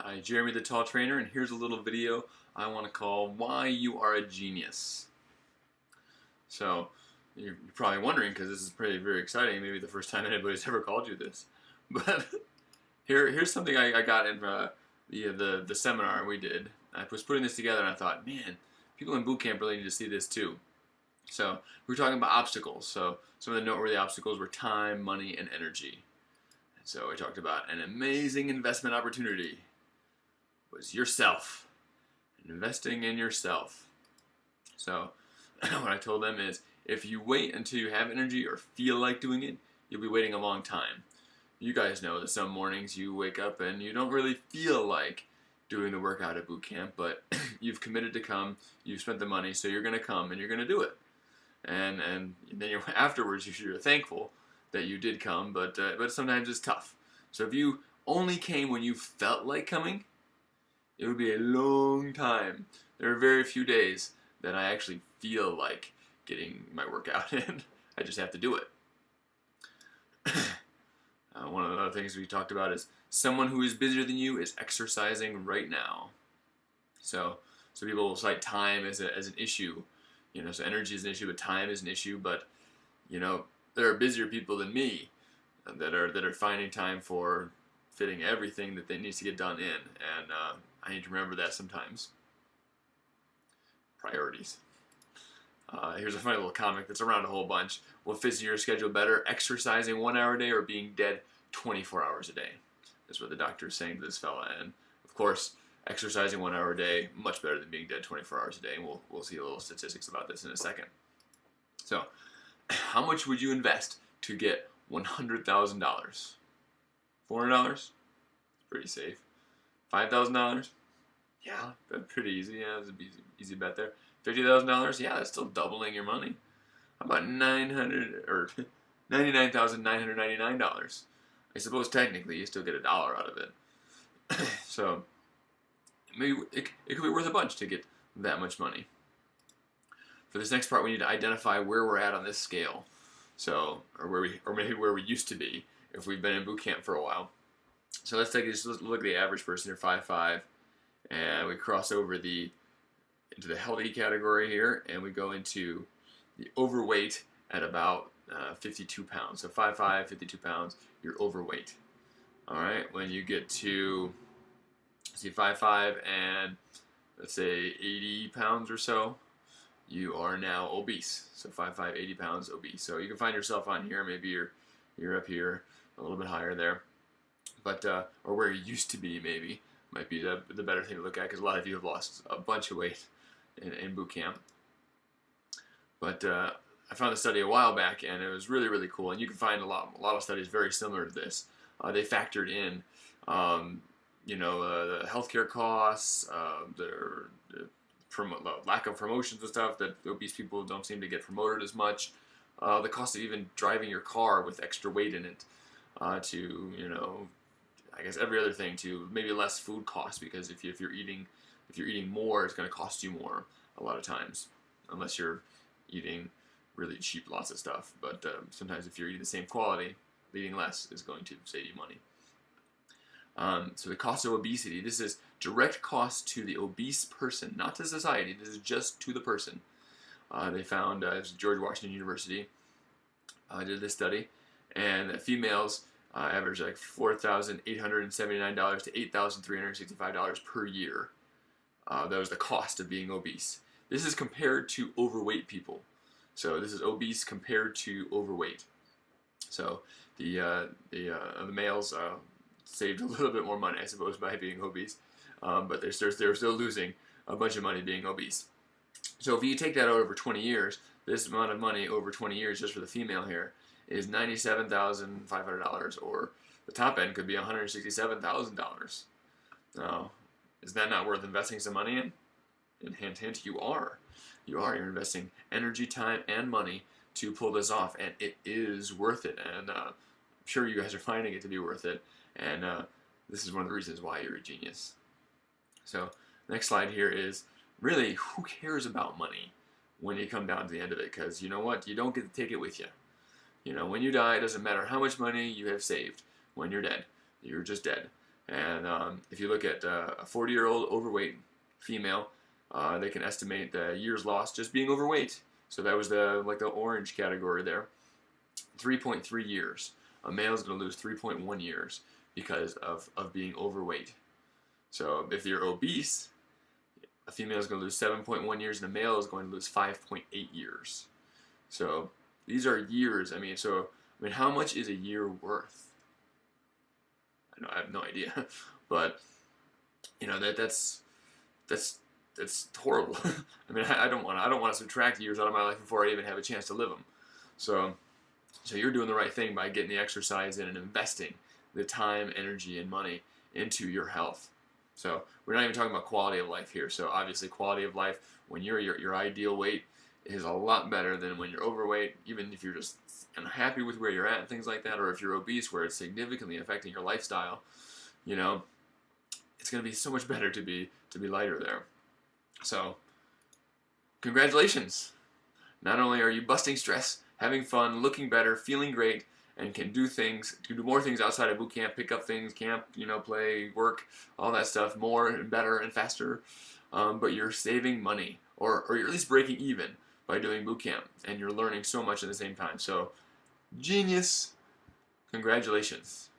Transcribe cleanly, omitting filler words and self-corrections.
Hi, Jeremy the Tall Trainer, and here's a little video I want to call Why You Are a Genius. So, you're probably wondering, because this is pretty very exciting, maybe the first time anybody's ever called you this. But here's something I got in the seminar we did. I was putting this together and I thought, man, people in boot camp really need to see this too. So, we were talking about obstacles. So, some of the noteworthy obstacles were time, money, and energy. And so, we talked about an amazing investment opportunity was yourself, investing in yourself. So what I told them is, if you wait until you have energy or feel like doing it, you'll be waiting a long time. You guys know that some mornings you wake up and you don't really feel like doing the workout at boot camp, but you've committed to come, you've spent the money, so you're going to come and you're going to do it. And then afterwards you're thankful that you did come, but sometimes it's tough. So if you only came when you felt like coming, it would be a long time. There are very few days that I actually feel like getting my workout in. I just have to do it. One of the other things we talked about is someone who is busier than you is exercising right now. So people will cite time as an issue. So energy is an issue, but time is an issue. But there are busier people than me that are finding time for fitting everything that they needs to get done in, and I need to remember that sometimes. Priorities. Here's a funny little comic that's around a whole bunch. What fits in your schedule better, exercising 1 hour a day or being dead 24 hours a day? That's what the doctor is saying to this fella. And of course, exercising 1 hour a day, much better than being dead 24 hours a day. And we'll see a little statistics about this in a second. So, how much would you invest to get $100,000? $400? Pretty safe. $5,000? Yeah, that's pretty easy. Yeah, that's an easy bet there. $50,000? Yeah, that's still doubling your money. How about $99,999? I suppose technically you still get $1 out of it. So maybe it could be worth a bunch to get that much money. For this next part, we need to identify where we're at on this scale. So, or maybe where we used to be if we've been in boot camp for a while. So let's look at the average person here, 5'5", and we cross over into the healthy category here, and we go into the overweight at about 52 pounds. So 5'5", 52 pounds, you're overweight. All right, when you get to, see, 5'5", and let's say 80 pounds or so, you are now obese. So 5'5", 80 pounds, obese. So you can find yourself on here. Maybe you're up here, a little bit higher there. But or where you used to be, maybe might be the better thing to look at, because a lot of you have lost a bunch of weight in boot camp. But I found a study a while back, and it was really, really cool. And you can find a lot of studies very similar to this. They factored in the healthcare costs, the lack of promotions and stuff, that obese people don't seem to get promoted as much. The cost of even driving your car with extra weight in it, to I guess every other thing, to maybe less food costs, because if you're eating more, it's going to cost you more a lot of times, unless you're eating really cheap lots of stuff. But sometimes if you're eating the same quality, eating less is going to save you money. So the cost of obesity, this is direct cost to the obese person, not to society. This is just to the person. They found, it was George Washington University did this study, and females average like $4,879 to $8,365 per year. That was the cost of being obese. This is compared to overweight people. So this is obese compared to overweight. So the males saved a little bit more money, I suppose, by being obese, but they're still losing a bunch of money being obese. So if you take that out over 20 years, this amount of money over 20 years just for the female here is $97,500, or the top end could be $167,000. Now, is that not worth investing some money in? And hint, hint, you are. You're investing energy, time, and money to pull this off, and it is worth it. And I'm sure you guys are finding it to be worth it. And this is one of the reasons why you're a genius. So, next slide here is, really, who cares about money when you come down to the end of it? Because you know what? You don't get to take it with you. When you die, it doesn't matter how much money you have saved. When you're dead, you're just dead. And if you look at a 40-year-old overweight female, they can estimate the years lost just being overweight. So that was the orange category there. 3.3 years. A male is going to lose 3.1 years because of being overweight. So if you're obese, a female is going to lose 7.1 years, and a male is going to lose 5.8 years. So these are years. I mean, how much is a year worth? I have no idea, but that's horrible. I mean, I don't want to subtract years out of my life before I even have a chance to live them. So you're doing the right thing by getting the exercise in and investing the time, energy, and money into your health. So we're not even talking about quality of life here. So obviously, quality of life when you're your ideal weight is a lot better than when you're overweight. Even if you're just unhappy with where you're at and things like that, or if you're obese, where it's significantly affecting your lifestyle, it's going to be so much better to be lighter there. So congratulations! Not only are you busting stress, having fun, looking better, feeling great, and can do more things outside of boot camp, pick up things, camp, play, work, all that stuff, more and better and faster. But you're saving money, or you're at least breaking even by doing boot camp, and you're learning so much at the same time. So, genius! Congratulations.